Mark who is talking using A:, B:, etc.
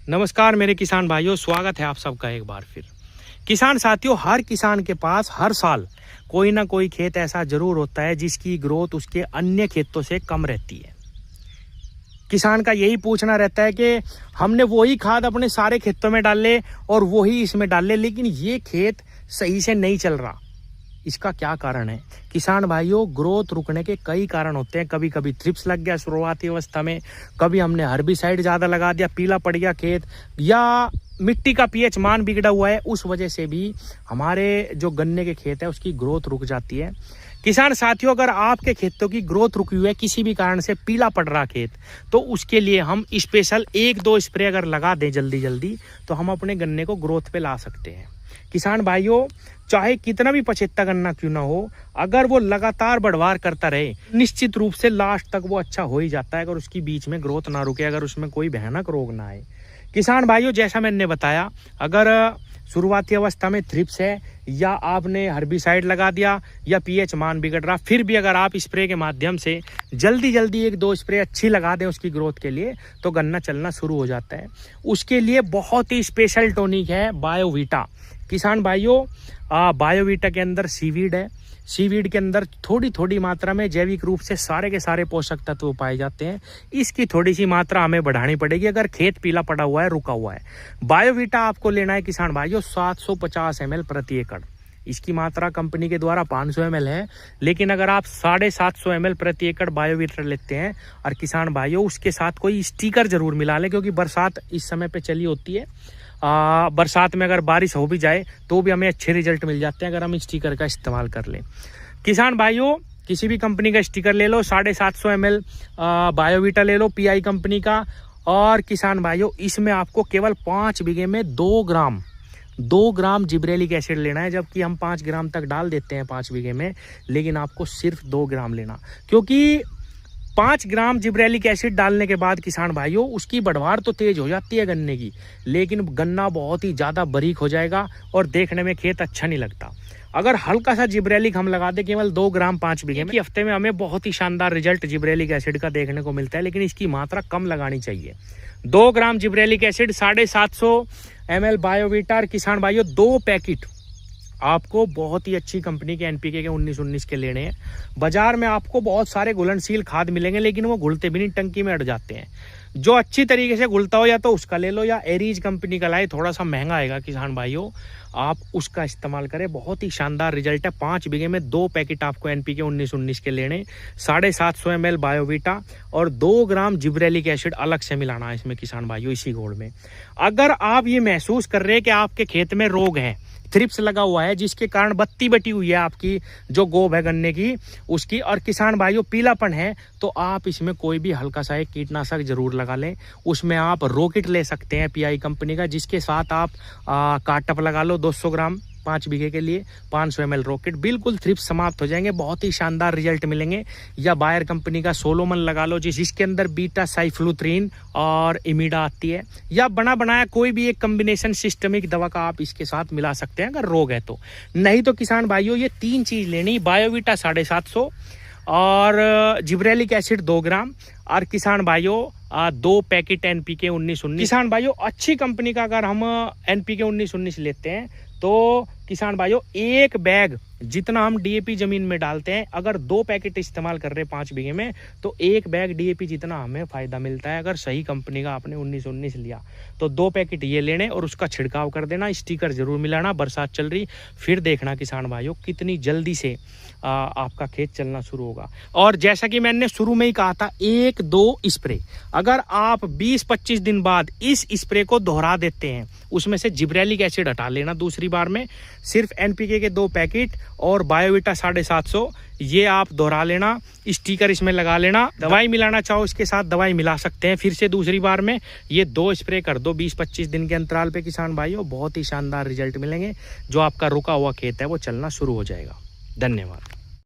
A: नमस्कार मेरे किसान भाइयों, स्वागत है आप सबका एक बार फिर। किसान साथियों, हर किसान के पास हर साल कोई ना कोई खेत ऐसा जरूर होता है जिसकी ग्रोथ उसके अन्य खेतों से कम रहती है। किसान का यही पूछना रहता है कि हमने वही खाद अपने सारे खेतों में डाले और वही इसमें डाले, लेकिन ये खेत सही से नहीं चल रहा। इसका क्या कारण है? किसान भाइयों, ग्रोथ रुकने के कई कारण होते हैं। कभी कभी थ्रिप्स लग गया शुरुआती अवस्था में, कभी हमने हर्बिसाइड ज़्यादा लगा दिया, पीला पड़ गया खेत, या मिट्टी का पीएच मान बिगड़ा हुआ है, उस वजह से भी हमारे जो गन्ने के खेत है उसकी ग्रोथ रुक जाती है। किसान साथियों, अगर आपके खेतों की ग्रोथ रुकी हुई है, किसी भी कारण से पीला पड़ रहा खेत, तो उसके लिए हम स्पेशल 1-2 स्प्रे अगर लगा दें जल्दी जल्दी, तो हम अपने गन्ने को ग्रोथ पे ला सकते हैं। किसान भाइयों, चाहे कितना भी पछेत्ता गन्ना क्यों ना हो, अगर वो लगातार बढ़वार करता रहे, निश्चित रूप से लास्ट तक वो अच्छा हो ही जाता है, अगर उसकी बीच में ग्रोथ ना रुके, अगर उसमें कोई भयानक रोग ना आए। किसान भाइयों, जैसा मैंने बताया, अगर शुरुआती अवस्था में थ्रिप्स है या आपने हर्बिसाइड लगा दिया या पीएच मान बिगड़ रहा, फिर भी अगर आप स्प्रे के माध्यम से जल्दी जल्दी 1-2 स्प्रे अच्छी लगा दें उसकी ग्रोथ के लिए, तो गन्ना चलना शुरू हो जाता है। उसके लिए बहुत ही स्पेशल टॉनिक है बायोवीटा। किसान भाइयों, बायोवीटा के अंदर सीवीड है। सीवीड के अंदर थोड़ी थोड़ी मात्रा में जैविक रूप से सारे के सारे पोषक तत्व पाए जाते हैं। इसकी थोड़ी सी मात्रा हमें बढ़ानी पड़ेगी अगर खेत पीला पड़ा हुआ है, रुका हुआ है। बायोवीटा आपको लेना है किसान भाइयों 750 ml प्रति एकड़। इसकी मात्रा कंपनी के द्वारा 500 ml है, लेकिन अगर आप 750 ml प्रति एकड़ बायोवीटा लेते हैं, और किसान भाइयों उसके साथ कोई स्टिकर जरूर मिला लें, क्योंकि बरसात इस समय पे चली होती है। बरसात में अगर बारिश हो भी जाए तो भी हमें अच्छे रिजल्ट मिल जाते हैं अगर हम स्टिकर का इस्तेमाल कर लें। किसान भाइयों, किसी भी कंपनी का स्टिकर ले लो, 750 ml बायोवीटा ले लो PI कंपनी का। और किसान भाइयों, इसमें आपको केवल 5 बीघे में 2 ग्राम जिब्रेलिक एसिड लेना है, जबकि हम 5 ग्राम तक डाल देते हैं 5 बीघे में, लेकिन आपको सिर्फ 2 ग्राम लेना, क्योंकि 5 ग्राम जिब्रेलिक एसिड डालने के बाद किसान भाइयों उसकी बढ़वार तो तेज हो जाती है गन्ने की, लेकिन गन्ना बहुत ही ज़्यादा बारीक हो जाएगा और देखने में खेत अच्छा नहीं लगता। अगर हल्का सा जिब्रेलिक हम लगा दें केवल 2 ग्राम 5 बीघे में, हफ्ते में हमें बहुत ही शानदार रिजल्ट जिब्रेलिक एसिड का देखने को मिलता है, लेकिन इसकी मात्रा कम लगानी चाहिए। 2 ग्राम जिब्रेलिक एसिड, 750 ml बायोवीटा। किसान भाइयों, 2 पैकेट आपको बहुत ही अच्छी कंपनी के NPK के 19-19 के लेने हैं। बाजार में आपको बहुत सारे घुलनशील खाद मिलेंगे, लेकिन वो घुलते भी नहीं, टंकी में अट जाते हैं। जो अच्छी तरीके से घुलता हो या तो उसका ले लो, या एरीज कंपनी का लाए, थोड़ा सा महंगा आएगा किसान भाइयों, आप उसका इस्तेमाल करें। बहुत ही शानदार रिजल्ट है। 5 बीघे में 2 पैकेट आपको NPK 19-19 के लेने, 750 ml बायोवीटा और 2 ग्राम जिब्रेलिक एसिड अलग से मिलाना है इसमें किसान भाइयों, इसी घोल में। अगर आप ये महसूस कर रहे हैं कि आपके खेत में रोग है, थ्रिप्स लगा हुआ है, जिसके कारण बत्ती बटी हुई है आपकी जो गोब है गन्ने की उसकी, और किसान भाइयों पीलापन है, तो आप इसमें कोई भी हल्का सा एक कीटनाशक जरूर लगा लें। उसमें आप रॉकेट ले सकते हैं PI कंपनी का, जिसके साथ आप काटअप लगा लो 200 ग्राम 5 बीघे के लिए, 500 ml रॉकेट, बिल्कुल थ्रिप्स समाप्त हो जाएंगे, बहुत ही शानदार रिजल्ट मिलेंगे। या बायर कंपनी का सोलोमन लगा लो, जिसके अंदर बीटा साइफ्लुथ्रीन और इमिडा आती है, या बना बनाया कोई भी एक कॉम्बिनेशन सिस्टमिक दवा का आप इसके साथ मिला सकते हैं अगर रोग है तो। नहीं तो किसान भाइयों ये 3 चीज लेनी, बायोवीटा 750 और जिब्रेलिक एसिड 2 ग्राम, और किसान भाइयों 2 पैकेट NPK 19-19। किसान भाइयों, अच्छी कंपनी का अगर हम NPK 19-19 लेते हैं तो किसान भाइयों 1 बैग जितना हम DAP जमीन में डालते हैं, अगर 2 पैकेट इस्तेमाल कर रहे हैं 5 बीघे में, तो 1 बैग DAP जितना हमें फायदा मिलता है। अगर सही कंपनी का आपने 19-19 लिया तो 2 पैकेट ये लेने और उसका छिड़काव कर देना, स्टिकर जरूर मिलाना। बरसात चल रही, फिर देखना किसान भाइयों कितनी जल्दी से आपका खेत चलना शुरू होगा। और जैसा कि मैंने शुरू में ही कहा था, 1-2 स्प्रे, अगर आप 20-25 दिन बाद इस स्प्रे को दोहरा देते हैं, उसमें से जिब्रेलिक एसिड हटा लेना दूसरी बार में, सिर्फ NPK के 2 पैकेट और बायोवीटा 750 ये आप दोहरा लेना, स्टिकर इसमें लगा लेना। दवाई मिलाना चाहो इसके साथ दवाई मिला सकते हैं फिर से दूसरी बार में। ये 2 स्प्रे कर दो 20-25 दिन के अंतराल पे किसान भाइयों, बहुत ही शानदार रिजल्ट मिलेंगे। जो आपका रुका हुआ खेत है वो चलना शुरू हो जाएगा। धन्यवाद।